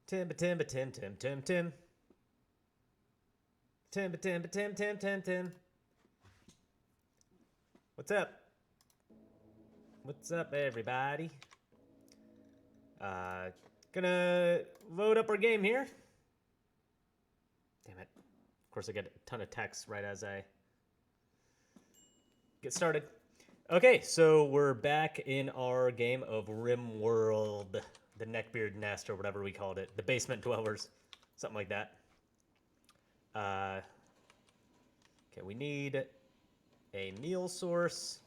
Tim, Tim, Tim, Tim, Tim, Tim. Tim, Tim, Tim, Tim, Tim, Tim. What's up? What's up, everybody? Gonna load up our game here. Damn it. Of course, I get a ton of text right as I get started. Okay, so we're back in our game of RimWorld, the Neckbeard Nest, or whatever we called it, the Basement Dwellers, something like that. Okay, we need a meal source.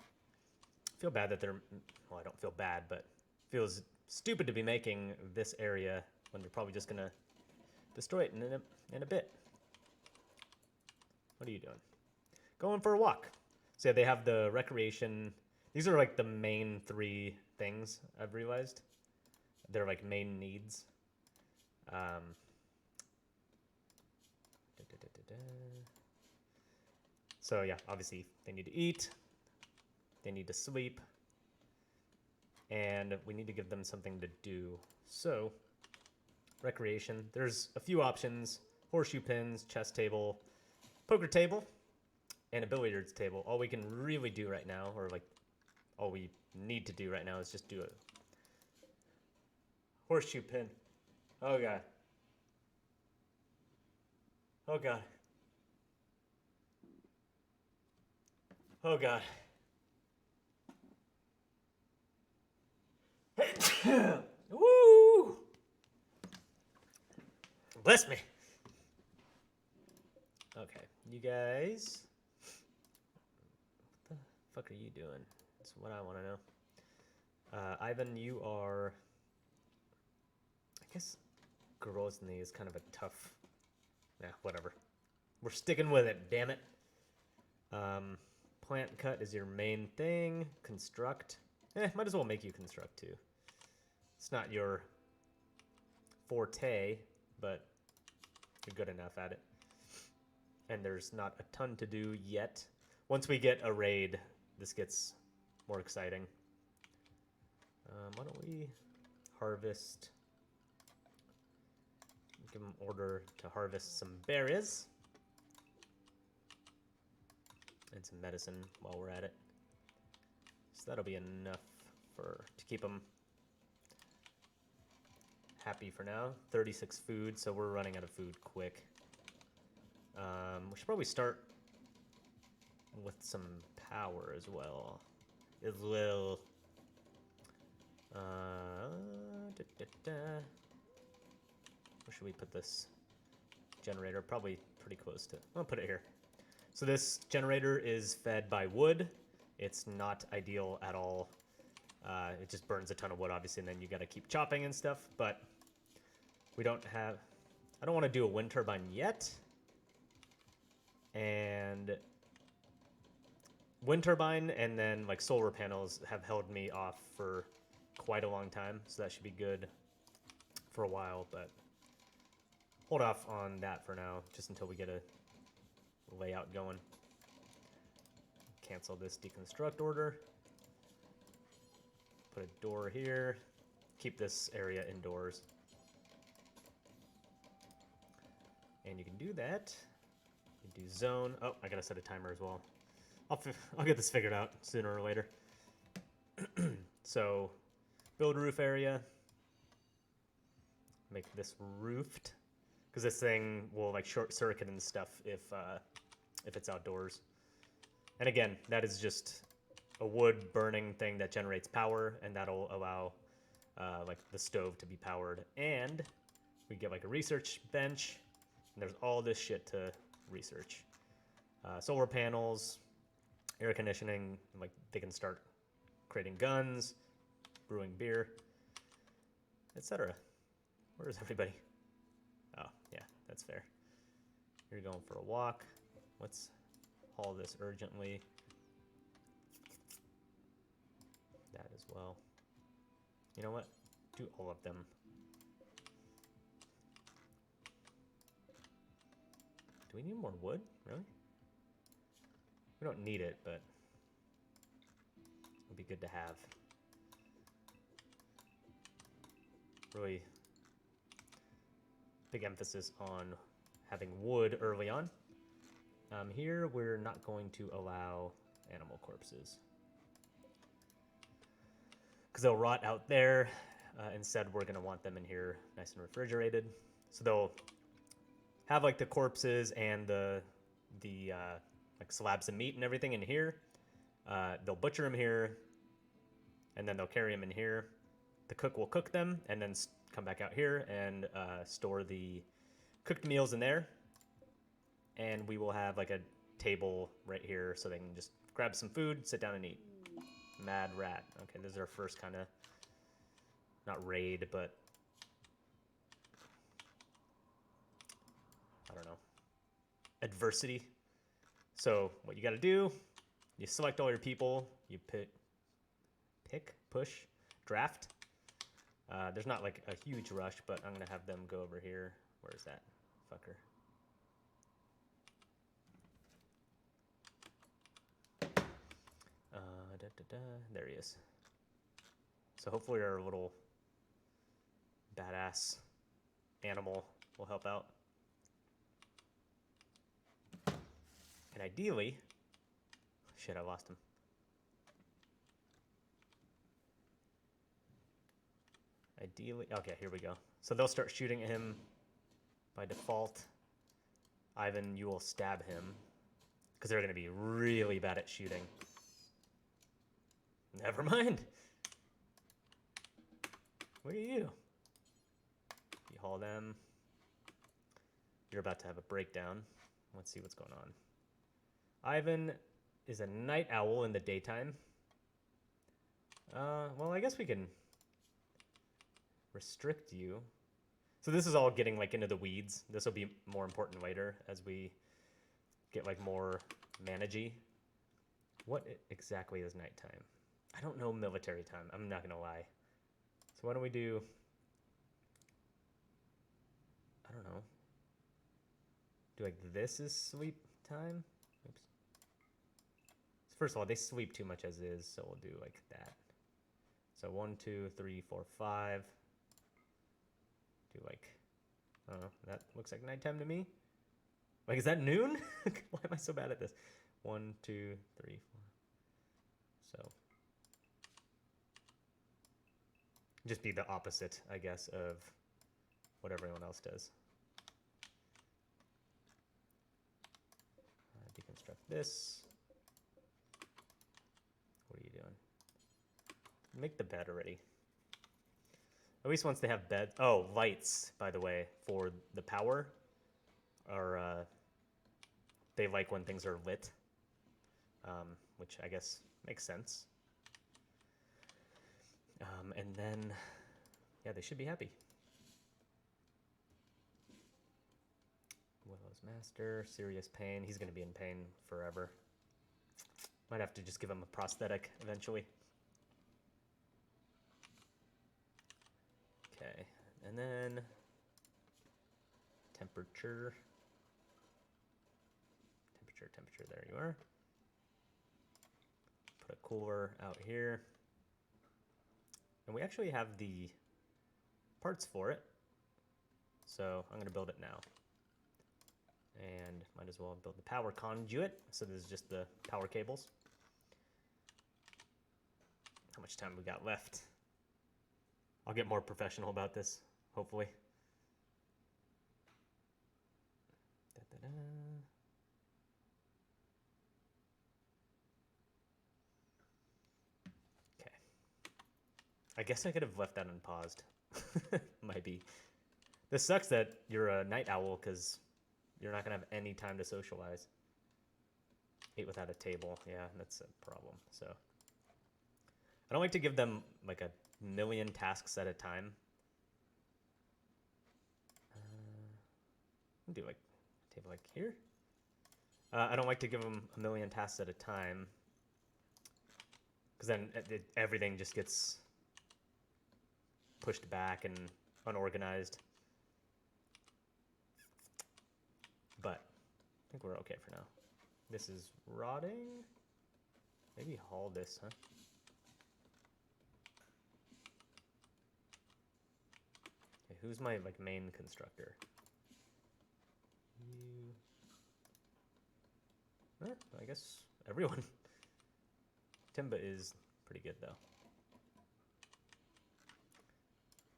I feel bad that they're, well, I don't feel bad, but it feels stupid to be making this area when they're probably just gonna destroy it in a bit. What are you doing? Going for a walk. So yeah, they have the recreation. These are like the main three things I've realized. They're like main needs. So yeah, obviously they need to eat, they need to sleep, and we need to give them something to do. So recreation, there's a few options: horseshoe pins, chess table, poker table, and a billiards table. All we can really do right now, or like all we need to do right now, is just do a horseshoe pin. Oh god. Oh god. Oh god. Woo! Bless me. Okay, you guys. What the fuck are you doing? That's what I want to know. Ivan, you are. I guess Grozny is kind of a tough. Yeah, whatever. We're sticking with it, damn it. Plant cut is your main thing. Construct. Might as well make you construct too. It's not your forte, but you're good enough at it. And there's not a ton to do yet. Once we get a raid, this gets more exciting. Why don't we harvest? Give them order to harvest some berries. And some medicine while we're at it. So that'll be enough to keep them happy for now. 36 food, so we're running out of food quick. We should probably start with some power as well. Where should we put this generator? Probably pretty close to. I'll put it here. So this generator is fed by wood. It's not ideal at all. It just burns a ton of wood, obviously, and then you got to keep chopping and stuff. But we don't have. I don't want to do a wind turbine yet. And wind turbine and then like solar panels have held me off for quite a long time, so that should be good for a while. But hold off on that for now, just until we get a layout going. Cancel this deconstruct order. Put a door here. Keep this area indoors. And you can do that. You do zone. Oh, I gotta set a timer as well. I'll get this figured out sooner or later. So, build roof area. Make this roofed, because this thing will like short circuit and stuff if it's outdoors. And again, that is just a wood burning thing that generates power, and that'll allow like the stove to be powered. And we get like a research bench, and there's all this shit to research. Solar panels, air conditioning, like they can start creating guns, brewing beer, etc. Where is everybody? Oh, yeah, that's fair. You're going for a walk. Let's haul this urgently. That as well. You know what? Do all of them. Do we need more wood? Really? We don't need it, but it would be good to have. Really big emphasis on having wood early on. Here, we're not going to allow animal corpses, because they'll rot out there. Instead, we're going to want them in here nice and refrigerated. So they'll have like the corpses and the like slabs of meat and everything in here. They'll butcher them here, and then they'll carry them in here. The cook will cook them and then come back out here and store the cooked meals in there. And we will have like a table right here so they can just grab some food, sit down and eat. Mad rat. Okay, this is our first kind of, not raid, but I don't know, adversity. So what you got to do, you select all your people, you pick, push, draft. There's not like a huge rush, but I'm going to have them go over here. Where is that fucker? There he is. So hopefully our little badass animal will help out. And ideally, shit, I lost him. Ideally, okay, here we go. So they'll start shooting at him by default. Ivan, you will stab him, because they're going to be really bad at shooting. Never mind. Look at you. You haul them. You're about to have a breakdown. Let's see what's going on. Ivan is a night owl in the daytime. Well, I guess we can restrict you. So this is all getting like into the weeds. This will be more important later as we get like more managey. What exactly is nighttime? I don't know military time. I'm not gonna lie. So why don't we do, I don't know. Do like this is sleep time? Oops. So first of all, they sleep too much as is, so we'll do like that. So 1, 2, 3, 4, 5. Do like, I don't know, that looks like nighttime to me. Like, is that noon? Why am I so bad at this? 1, 2, 3, 4. So just be the opposite, I guess, of what everyone else does. Deconstruct this. What are you doing? Make the bed already. At least once they have bed. Oh, lights, by the way, for the power are, they like when things are lit, which I guess makes sense. And then, yeah, they should be happy. Willow's Master, serious pain. He's going to be in pain forever. Might have to just give him a prosthetic eventually. Okay, and then temperature. Temperature, there you are. Put a cooler out here. And we actually have the parts for it. So I'm going to build it now. And might as well build the power conduit. So this is just the power cables. How much time we got left? I'll get more professional about this, hopefully. Okay. I guess I could have left that unpaused. Might be. This sucks that you're a night owl, because you're not going to have any time to socialize. Eat without a table. Yeah, that's a problem. So I don't like to give them like a million tasks at a time. Do like a table like here. I don't like to give them a million tasks at a time, because then everything just gets pushed back and unorganized. But I think we're okay for now. This is rotting. Maybe haul this, huh? Okay, who's my like main constructor? I guess everyone. Timber is pretty good, though.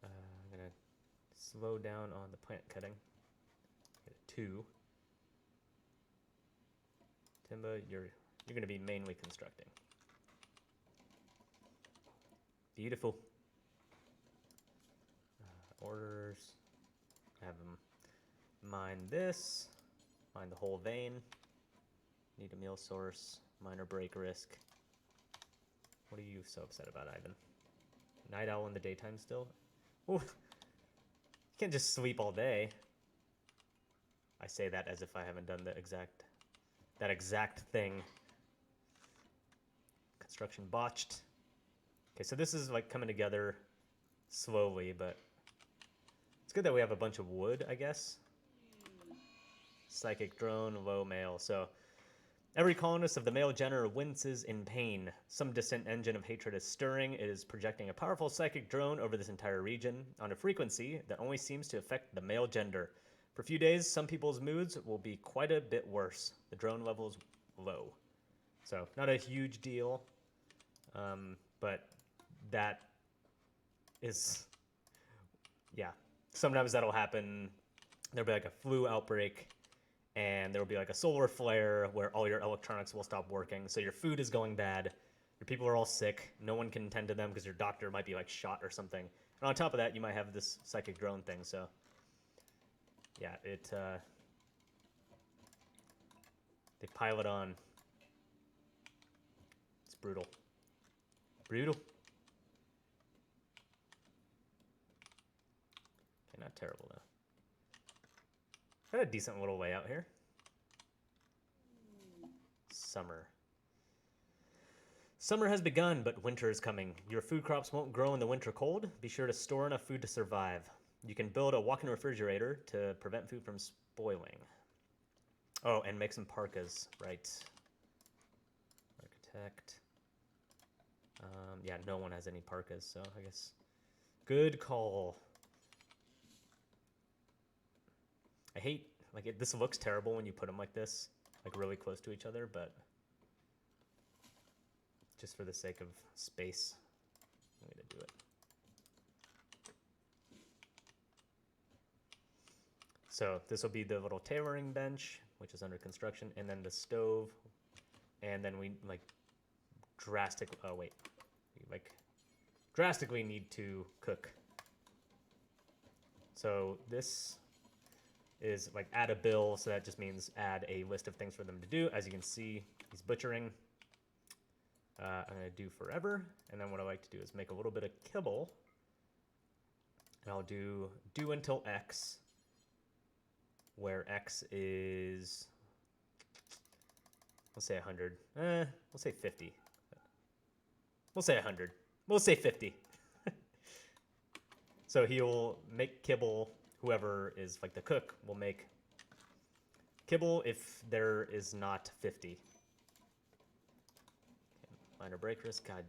I'm going to slow down on the plant cutting. Get a 2. Timber, you're going to be mainly constructing. Beautiful. Orders. Have them mine this. Mine the whole vein. Need a meal source. Minor break risk. What are you so upset about, Ivan? Night owl in the daytime still? Ooh. You can't just sleep all day. I say that as if I haven't done that exact thing. Construction botched. Okay, so this is like coming together slowly, but it's good that we have a bunch of wood, I guess. Psychic drone, low male. So every colonist of the male gender winces in pain. Some distant engine of hatred is stirring. It is projecting a powerful psychic drone over this entire region on a frequency that only seems to affect the male gender. For a few days, some people's moods will be quite a bit worse. The drone level is low. So not a huge deal, but that is, yeah. Sometimes that'll happen. There'll be like a flu outbreak, and there'll be like a solar flare where all your electronics will stop working. So your food is going bad. Your people are all sick. No one can tend to them because your doctor might be like shot or something. And on top of that, you might have this psychic drone thing. So yeah, they pile it on. It's brutal. Brutal. Okay, not terrible though. Got a decent little layout here. Summer. Summer has begun, but winter is coming. Your food crops won't grow in the winter cold. Be sure to store enough food to survive. You can build a walk-in refrigerator to prevent food from spoiling. Oh, and make some parkas, right. Architect. Yeah, no one has any parkas, so I guess. Good call. I hate, like, this looks terrible when you put them like this, like really close to each other, but just for the sake of space, I'm going to do it. So this will be the little tailoring bench, which is under construction, and then the stove, and then we drastically need to cook. So this is like add a bill, so that just means add a list of things for them to do. As you can see, he's butchering. I'm going to do forever, and then what I like to do is make a little bit of kibble, and I'll do until X, where X is, let's say 100. We'll say 50. We'll say 100. We'll say 50. So he'll make kibble. Whoever is like the cook will make kibble if there is not 50. Minor break risk. God,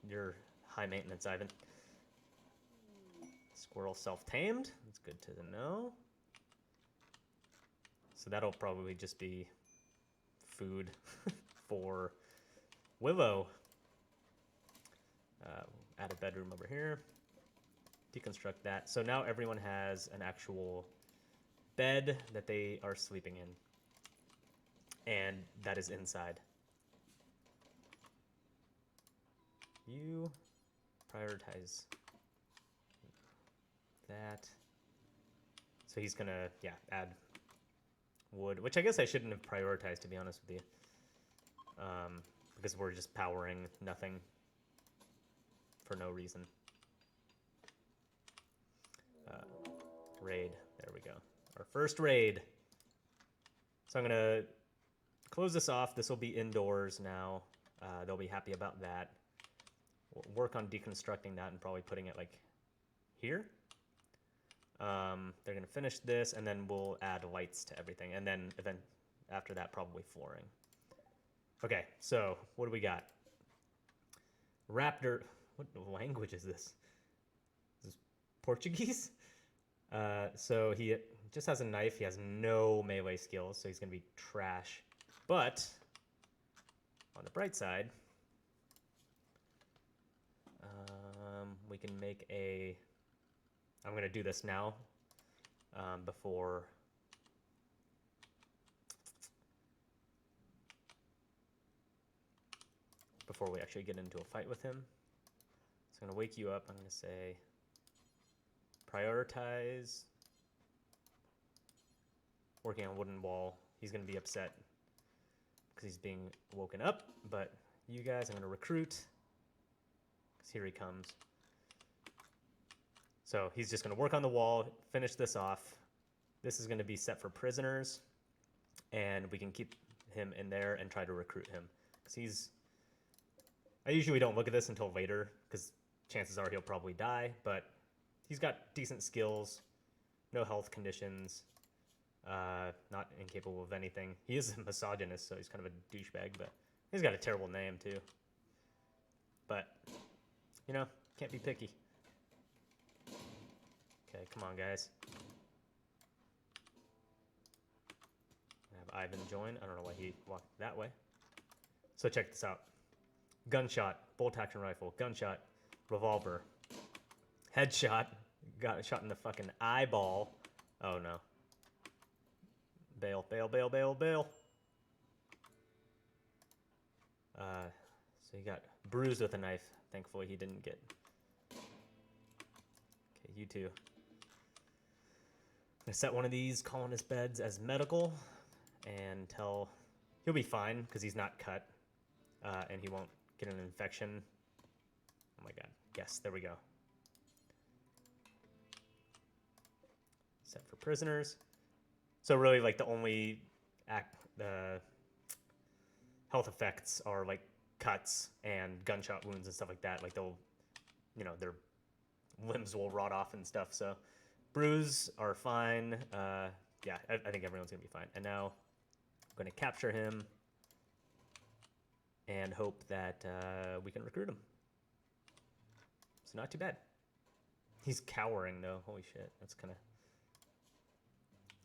you're high maintenance, Ivan. Squirrel self-tamed. That's good to know. So that'll probably just be food for Willow. Add a bedroom over here. Deconstruct that. So now everyone has an actual bed that they are sleeping in. And that is inside. You prioritize that. So he's gonna, yeah, add wood, which I guess I shouldn't have prioritized, to be honest with you. Because we're just powering nothing for no reason. Raid. There we go. Our first raid. So I'm going to close this off. This will be indoors now. They'll be happy about that. We'll work on deconstructing that and probably putting it like here. They're going to finish this, and then we'll add lights to everything. And then after that, probably flooring. Okay, so what do we got? Raptor. What language is this? Is this Portuguese? So he just has a knife. He has no melee skills, so he's going to be trash. But On the bright side, we can make a... I'm going to do this now before we actually get into a fight with him. So I'm going to wake you up. I'm going to say prioritize working on wooden wall. He's going to be upset because he's being woken up, but you guys, I'm going to recruit because here he comes. So he's just going to work on the wall, finish this off. This is going to be set for prisoners, and we can keep him in there and try to recruit him because he's... I usually don't look at this until later because chances are he'll probably die, but he's got decent skills, no health conditions, not incapable of anything. He is a misogynist, so he's kind of a douchebag, but he's got a terrible name too. But, you know, can't be picky. Okay, come on, guys. I have Ivan join. I don't know why he walked that way. So check this out. Gunshot, bolt action rifle, gunshot, revolver, headshot, got a shot in the fucking eyeball. Oh no. Bail, bail, bail, bail, bail. So he got bruised with a knife. Thankfully he didn't get... Okay, you two. I'm gonna set one of these colonist beds as medical and tell... He'll be fine because he's not cut and he won't get an infection. Oh my god. Yes, there we go. Set for prisoners. So really, like, the only health effects are like cuts and gunshot wounds and stuff like that. Like, they'll, you know, their limbs will rot off and stuff. So bruise are fine. Yeah, I think everyone's gonna be fine. And now I'm gonna capture him and hope that we can recruit him. So not too bad. He's cowering though. Holy shit, that's kind of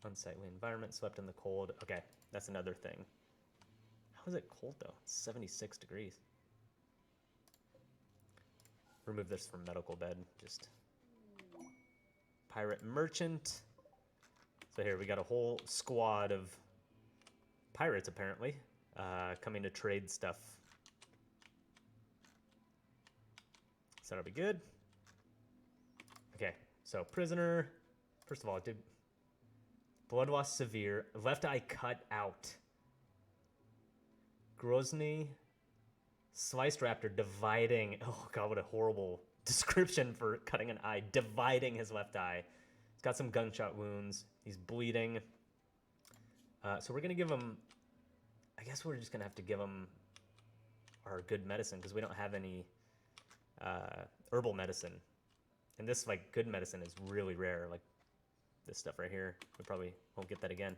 unsightly environment. Slept in the cold. Okay, that's another thing. How is it cold though? It's 76 degrees. Remove this from medical bed. Just pirate merchant. So here we got a whole squad of pirates apparently coming to trade stuff. So that'll be good. Okay, so prisoner. First of all, did blood loss severe, left eye cut out. Grozny, sliced raptor dividing. Oh god, what a horrible description for cutting an eye. Dividing his left eye. He's got some gunshot wounds. He's bleeding. So we're gonna give him. I guess we're just gonna have to give him our good medicine because we don't have any herbal medicine. And this, like, good medicine is really rare. Like this stuff right here. We probably won't get that again.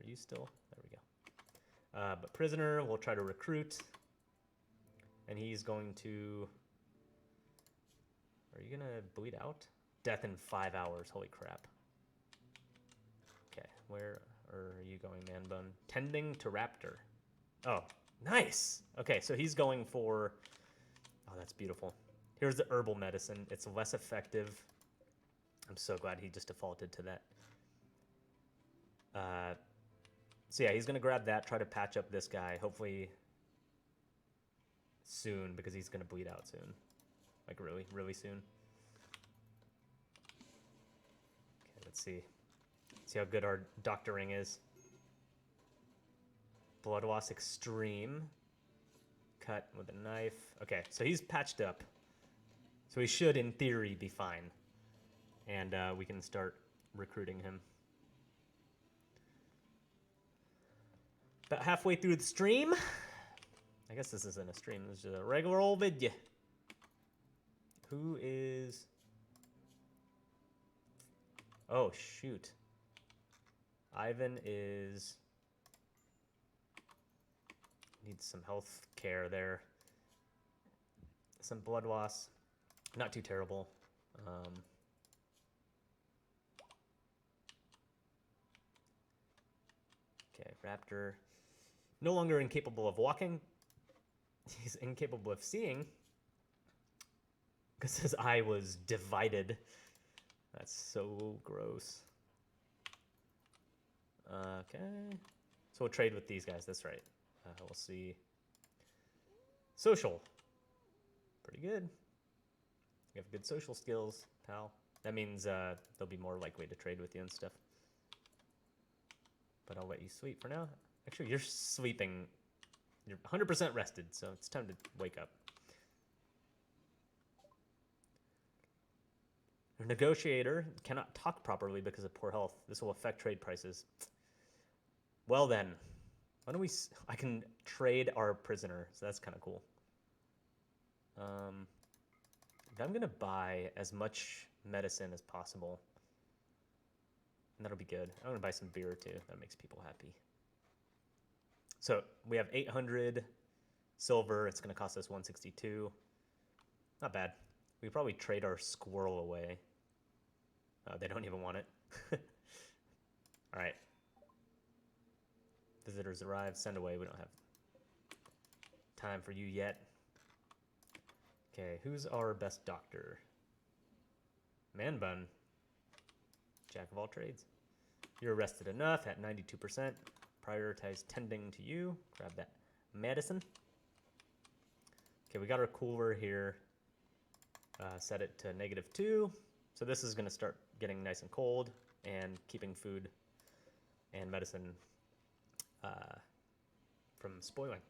Are you still? There we go. But prisoner, we'll try to recruit. And he's going to... Are you going to bleed out? Death in 5 hours. Holy crap. Okay, where are you going, man bun? Tending to raptor. Oh, nice! Okay, so he's going for... Oh, that's beautiful. Here's the herbal medicine. It's less effective. I'm so glad he just defaulted to that. So yeah, he's going to grab that, try to patch up this guy, hopefully soon, because he's going to bleed out soon. Like really, really soon. Okay, let's see. See how good our doctoring is. Blood loss extreme. Cut with a knife. Okay, so he's patched up. So he should, in theory, be fine. And we can start recruiting him. About halfway through the stream. I guess this isn't a stream. This is a regular old video. Who is... Oh, shoot. Ivan is... Needs some health care there. Some blood loss. Not too terrible. Okay, Raptor. No longer incapable of walking. He's incapable of seeing because his eye was divided. That's so gross. Okay. So we'll trade with these guys. That's right. We'll see. Social. Pretty good. You have good social skills, pal. That means they'll be more likely to trade with you and stuff. But I'll let you sleep for now. Actually, you're sleeping. You're 100% rested, so it's time to wake up. Your negotiator cannot talk properly because of poor health. This will affect trade prices. Well then, why don't we... I can trade our prisoner, so that's kind of cool. I'm going to buy as much medicine as possible. And that'll be good. I'm going to buy some beer, too. That makes people happy. So we have 800 silver. It's going to cost us 162. Not bad. We probably trade our squirrel away. They don't even want it. All right. Visitors arrive. Send away. We don't have time for you yet. Okay, who's our best doctor? Man Bun. Jack of all trades. You're rested enough at 92%. Prioritize tending to you. Grab that medicine. Okay, we got our cooler here. Set it to -2. So this is going to start getting nice and cold and keeping food and medicine from spoiling.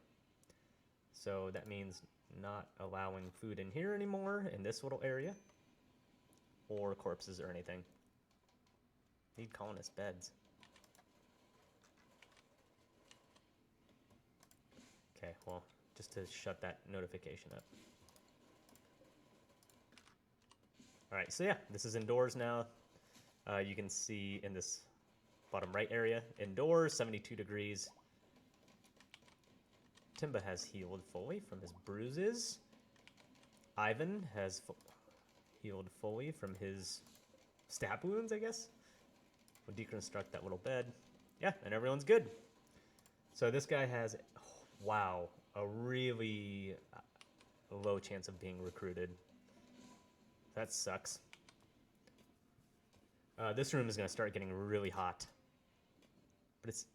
So that means not allowing food in here anymore in this little area or corpses or anything. Need colonist beds. Okay, well, just to shut that notification up. All right, so yeah, this is indoors now. You can see in this bottom right area, indoors, 72 degrees. Timba has healed fully from his bruises. Ivan has healed fully from his stab wounds, I guess. We'll deconstruct that little bed. Yeah, and everyone's good. So this guy has, wow, a really low chance of being recruited. That sucks. This room is going to start getting really hot. But it's...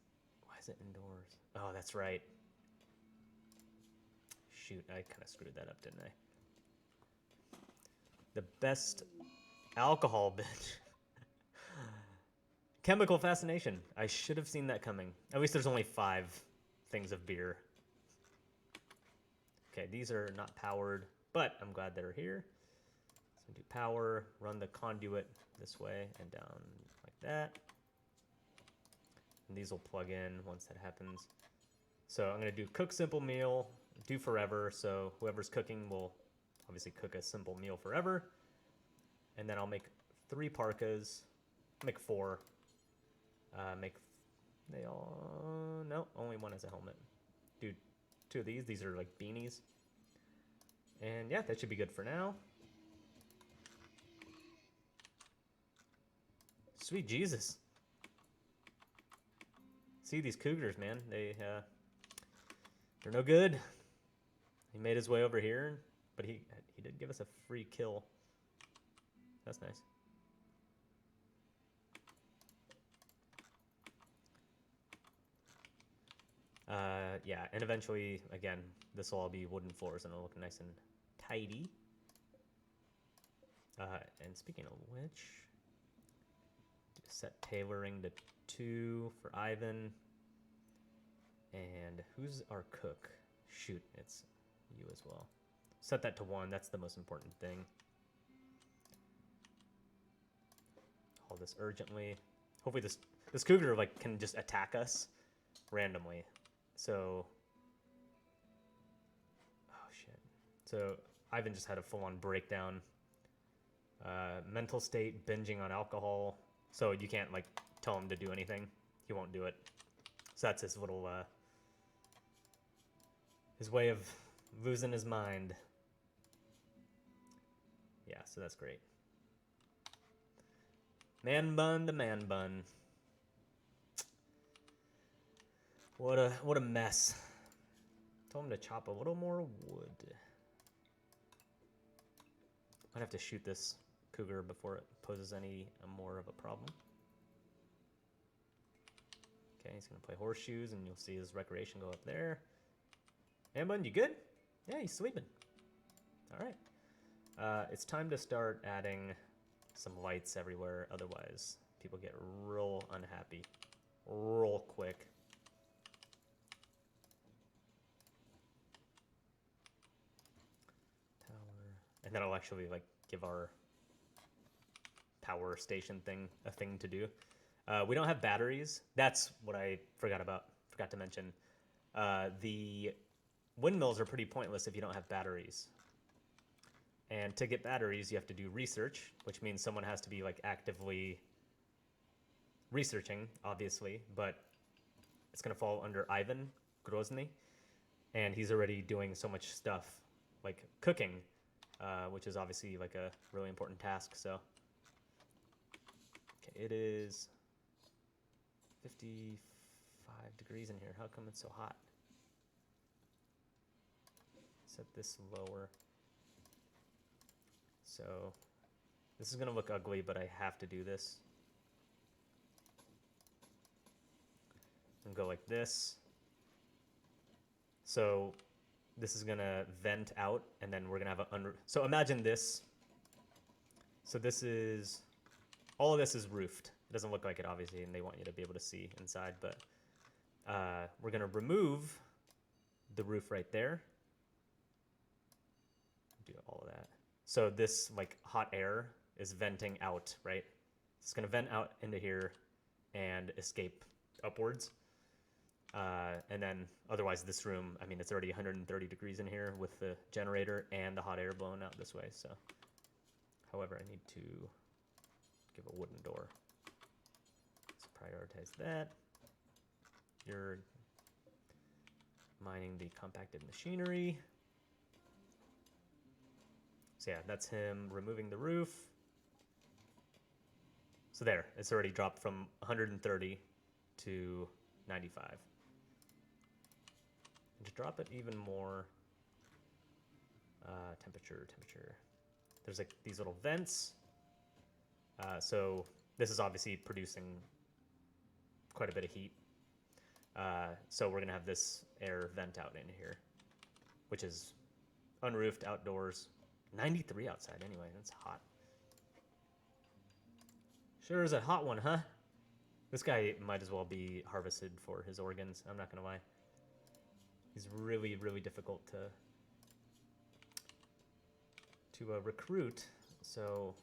Why is it indoors? Oh, that's right. Shoot, I kind of screwed that up, didn't I? The best alcohol bitch. Chemical fascination. I should have seen that coming. At least there's only 5 things of beer. Okay, these are not powered, but I'm glad they're here. So do power, run the conduit this way and down like that. And these will plug in once that happens. So I'm going to do cook simple meal, do forever. So whoever's cooking will obviously cook a simple meal forever. And then I'll make 3 parkas, make 4. They all, no, only one has a helmet. Do 2 of these. These are like beanies. And yeah, that should be good for now. Sweet Jesus. See these cougars, man. They're no good. He made his way over here, but he did give us a free kill. That's nice. Yeah, and eventually, again, this will all be wooden floors and it'll look nice and tidy. And speaking of which, set tailoring to 2 for Ivan. And who's our cook? Shoot, it's you as well. Set that to 1. That's the most important thing. All this urgently. Hopefully this cougar like can just attack us randomly. So, oh shit. So Ivan just had a full-on breakdown. Mental state, binging on alcohol. So you can't like tell him to do anything. He won't do it. So that's his little, his way of losing his mind. Yeah, so that's great. Man bun to man bun. What a mess. Told him to chop a little more wood. Might have to shoot this cougar before it poses any more of a problem. Okay, he's gonna play horseshoes, and you'll see his recreation go up there. Ambun, you good? Yeah, he's sleeping. All right. It's time to start adding some lights everywhere. Otherwise, people get real unhappy real quick. And that'll actually like give our power station thing a thing to do. We don't have batteries. That's what I forgot to mention. The windmills are pretty pointless if you don't have batteries. And to get batteries, you have to do research, which means someone has to be like actively researching, obviously, but it's gonna fall under Ivan Grozny, and he's already doing so much stuff, like cooking, which is obviously like a really important task. So, okay, it is 55 degrees in here. How come it's so hot? Set this lower. So, this is gonna look ugly, but I have to do this. And go like this. So this is gonna vent out, and then we're gonna have a so imagine this. So this is, all of this is roofed. It doesn't look like it, obviously, and they want you to be able to see inside, but we're gonna remove the roof right there. Do all of that. So this like hot air is venting out, right? It's gonna vent out into here and escape upwards. And then otherwise this room, I mean, it's already 130 degrees in here with the generator and the hot air blowing out this way. So, however, I need to give a wooden door. Let's prioritize that. You're mining the compacted machinery. So yeah, that's him removing the roof. So there, it's already dropped from 130 to 95. And to drop it even more, temperature. There's like these little vents. So this is obviously producing quite a bit of heat. So we're gonna have this air vent out in here, which is unroofed outdoors. 93 outside anyway, that's hot. Sure is a hot one, huh? This guy might as well be harvested for his organs, I'm not gonna lie. He's really, really difficult to recruit, so...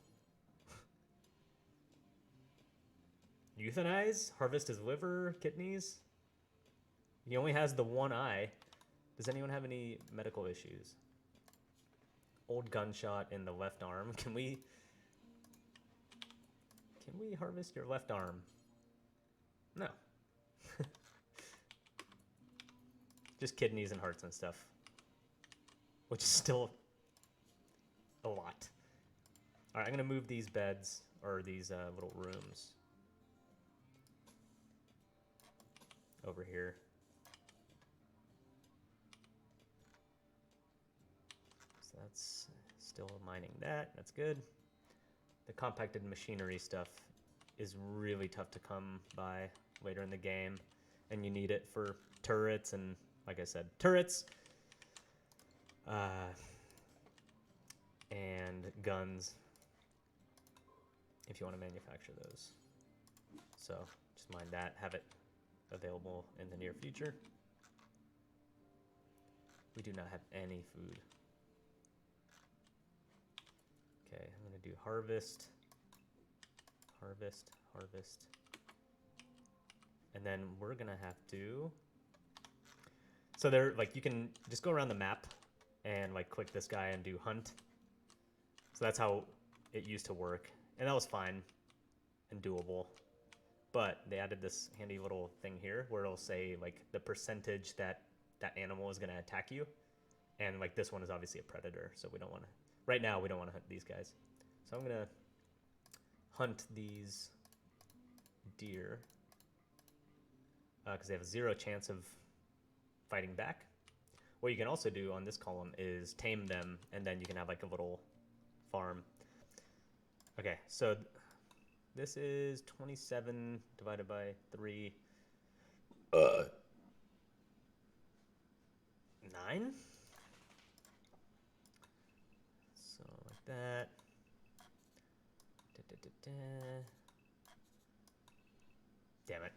Euthanize? Harvest his liver, kidneys? He only has the one eye. Does anyone have any medical issues? Old gunshot in the left arm. Can we harvest your left arm? No. Just kidneys and hearts and stuff. Which is still a lot. Alright, I'm gonna move these beds, or these little rooms over here. So that's still mining that. That's good. The compacted machinery stuff is really tough to come by later in the game, and you need it for turrets and, like I said, turrets and guns if you want to manufacture those. So just mind that, have it available in the near future. We do not have any food. Okay, I'm gonna do harvest, harvest, harvest. And then we're gonna have to, so there, like, you can just go around the map and like click this guy and do hunt. So that's how it used to work. And that was fine and doable. But they added this handy little thing here where it'll say like the percentage that that animal is gonna attack you. And like this one is obviously a predator, so we don't wanna, right now we don't wanna hunt these guys. So I'm gonna hunt these deer. because they have 0 chance of fighting back. What you can also do on this column is tame them, and then you can have like a little farm. Okay, so this is 27 divided by 3. 9? So like that. Damn it.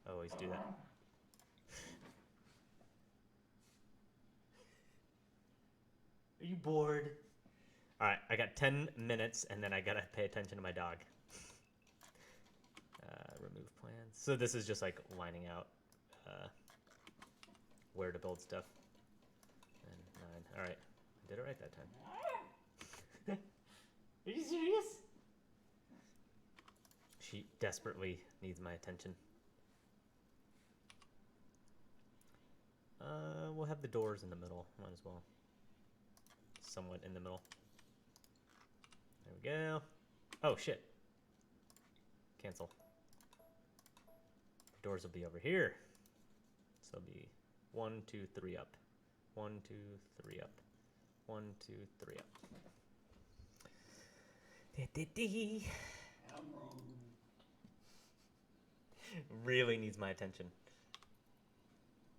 I always do that. Are you bored? Alright, I got 10 minutes, and then I gotta pay attention to my dog. Remove plans. So this is just like lining out where to build stuff. And 9. Alright, I did it right that time. Are you serious? She desperately needs my attention. We'll have the doors in the middle. Might as well. Somewhat in the middle. There we go. Oh, shit. Cancel. The doors will be over here. So it'll be 1, 2, 3 up. 1, 2, 3 up. 1, 2, 3 up. I'm wrong. Really needs my attention.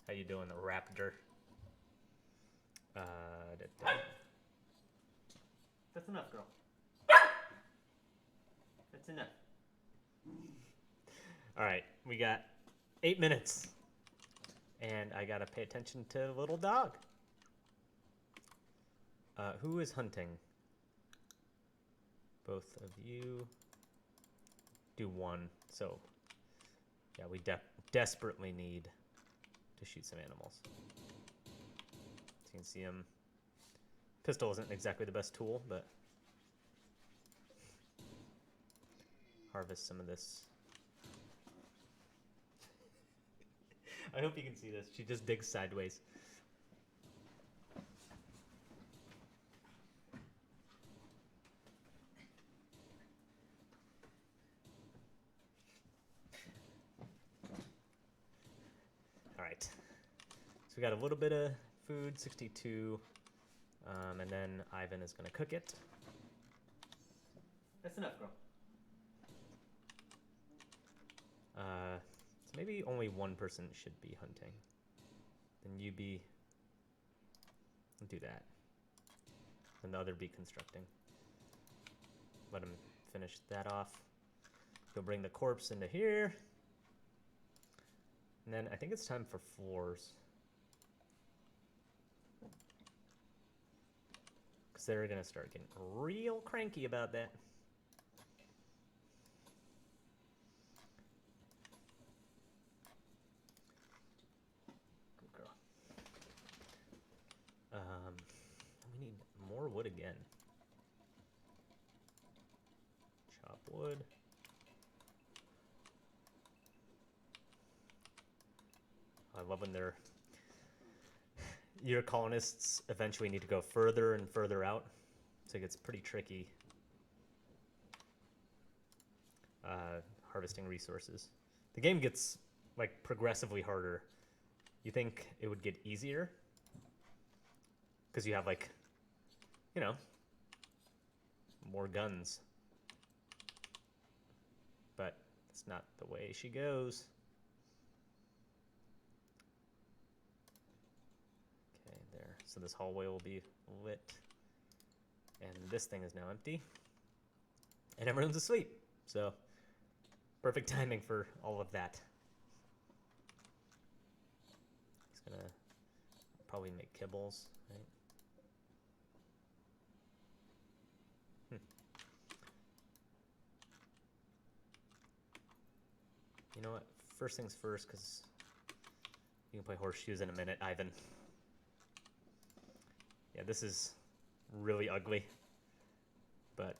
How you doing, the raptor? That's enough, girl. That's enough. Alright, we got 8 minutes. And I gotta pay attention to the little dog. Who is hunting? Both of you do 1. So, yeah, we desperately need to shoot some animals. So you can see him. Pistol isn't exactly the best tool, but harvest some of this. I hope you can see this. She just digs sideways. All right. So we got a little bit of food, 62. And then Ivan is going to cook it. That's enough, girl. So maybe only one person should be hunting. Then you be... do that. And the other be constructing. Let him finish that off. He'll bring the corpse into here. And then I think it's time for floors. Because they're going to start getting real cranky about that. Good girl. We need more wood again. Chop wood. I love when they're... your colonists eventually need to go further and further out, so it gets pretty tricky harvesting resources. The game gets like progressively harder. You think it would get easier because you have like, you know, more guns, but it's not the way she goes. So this hallway will be lit. And this thing is now empty. And everyone's asleep. So, perfect timing for all of that. He's gonna probably make kibbles, right? You know what? First things first, because you can play horseshoes in a minute, Ivan. Yeah, this is really ugly, but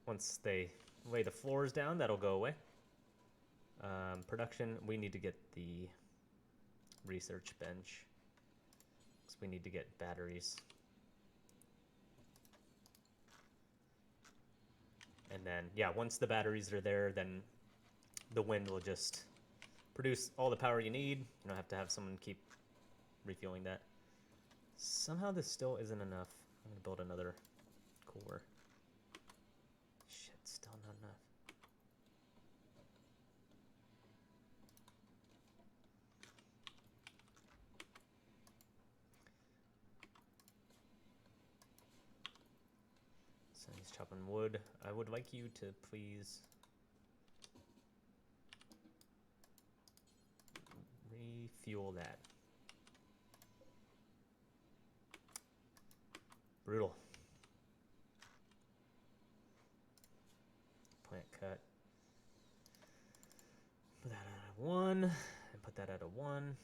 once they lay the floors down, that'll go away. Production, we need to get the research bench, because we need to get batteries. And then, yeah, once the batteries are there, then the wind will just produce all the power you need. You don't have to have someone keep refueling that. Somehow this still isn't enough. I'm gonna build another core. Shit, still not enough. So he's chopping wood. I would like you to please refuel that. Brutal. Plant cut. Put that at a 1, and put that at a 1.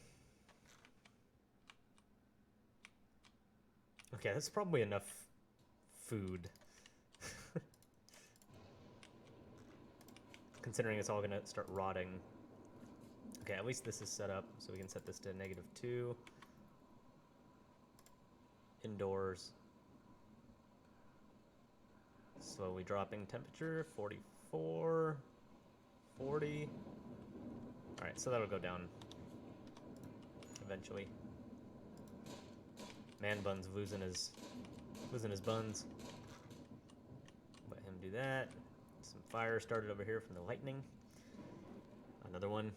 Okay, that's probably enough food. Considering it's all gonna start rotting. Okay, at least this is set up, so we can set this to -2. Indoors. Slowly dropping temperature, 44, 40. Alright, so that'll go down eventually. Man Bun's losing his buns. Let him do that. Some fire started over here from the lightning. Another one.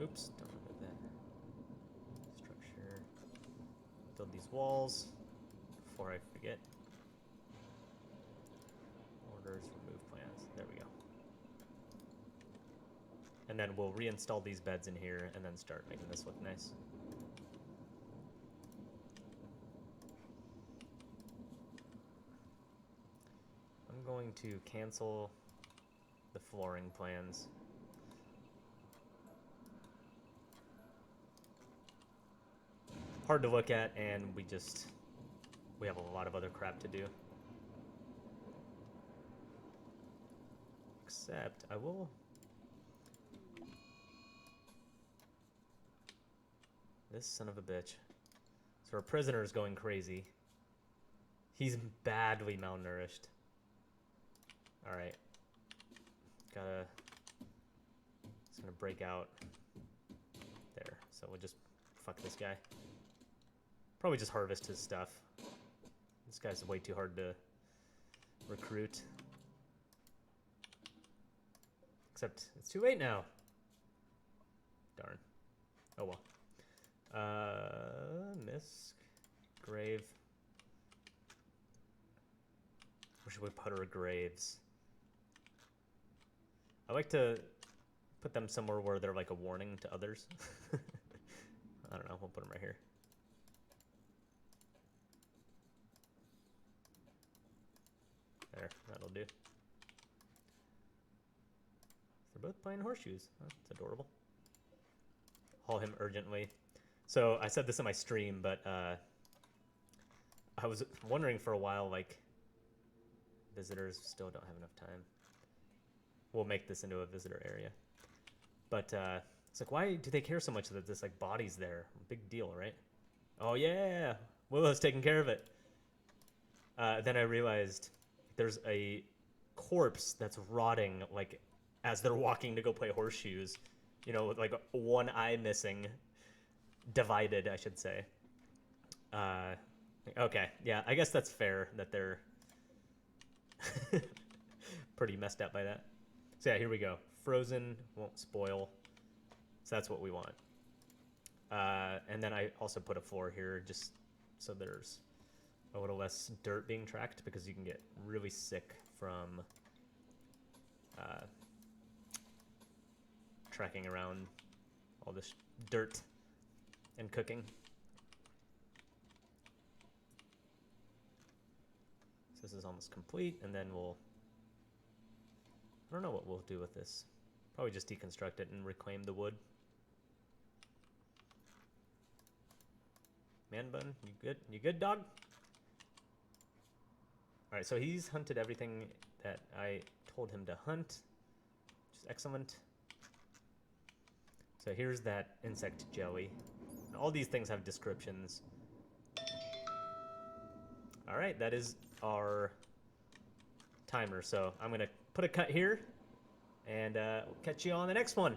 Oops, don't remove that. Structure. Build these walls before I forget. Orders, remove plans. There we go. And then we'll reinstall these beds in here and then start making this look nice. I'm going to cancel the flooring plans. Hard to look at, and we have a lot of other crap to do. Except, I will... This son of a bitch. So our prisoner is going crazy. He's badly malnourished. Alright. It's gonna break out there. So we'll just fuck this guy. Probably just harvest his stuff. This guy's way too hard to recruit. Except it's too late now. Darn. Oh well. Misk. Grave. Where should we put our graves? I like to put them somewhere where they're like a warning to others. I don't know, we'll put them right here. There, that'll do. They're both playing horseshoes. Oh, that's adorable. Haul him urgently. So I said this in my stream, but I was wondering for a while, like, visitors still don't have enough time. We'll make this into a visitor area. But it's like, why do they care so much that this like body's there? Big deal, right? Oh yeah, Willow's taking care of it. Then I realized there's a corpse that's rotting, like, as they're walking to go play horseshoes. You know, with like one eye missing. Divided, I should say. Okay, yeah, I guess that's fair that they're pretty messed up by that. So yeah, here we go. Frozen, won't spoil. So that's what we want. And then I also put a floor here just so there's a little less dirt being tracked, because you can get really sick from tracking around all this dirt and cooking. So this is almost complete, and then I don't know what we'll do with this. Probably just deconstruct it and reclaim the wood. Man bun, you good? You good, dog? Alright, so he's hunted everything that I told him to hunt, which is excellent. So here's that insect jelly. All these things have descriptions. All right, that is our timer. So I'm going to put a cut here, and we'll catch you on the next one.